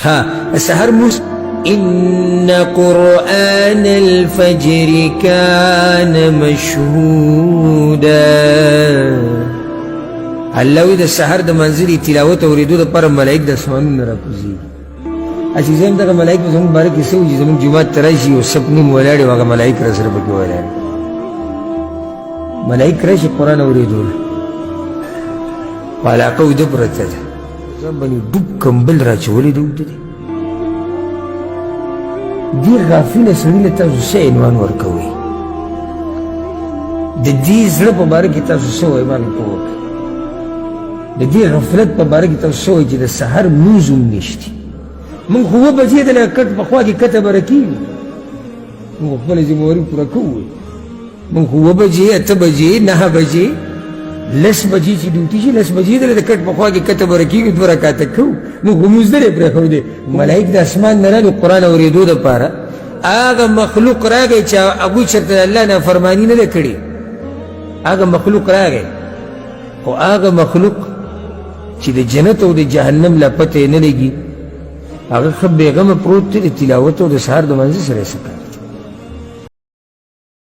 ها السحر موس إن قرآن الفجر كان مشهودا. الله وی د سحر د منزل تلاوت اوریدو د پر ملائک د اسمانونو راکوزي. اسی زم دغه ملائک زموږ باره کې سوي زموږ جماعت ته راشي او سپنې مو ولاړې هغه ملائک را سره پکې ولاړ ملائک راشي قرآن اوریدو په علاقه ویده پرته ده ځان باندې ډوب کمبل راچولی ده اوږده دی دې غافله سړي له تاسو څه عنوان ورکوئ د دې زړه په باره کې تاسو څه وایي باندې پوه وکړئ د دې غفلت په باره کې تاسو څه وایي چې د سحر لمونځ هم نشته موږ خو 7 بجې د کټ په خوا کې کته به راکېږي موږ خپله ذمهواري پوره کوو موږ خو 7 بجې 8 بجې 9 بجې 10 بجې چې ډیوټي شي 10 بجې د کټ په خوا کې کته به راکېږي 2 رکعته کوو موږ لمونځ نه دی پرېښودی ملایک د اسمان نه راغلي قرآن اورېدو دپاره هغه مخلوق راغی چې هغوی چېرته د الله نافرماني نه ده کړې هغه مخلوق راغی خو هغه مخلوق چې د جنت او د جهنم لا پته یې نه لګي هغه ښه بېغمه پروت دی د تلاوت او د سهار د منځه سره یې څه کوي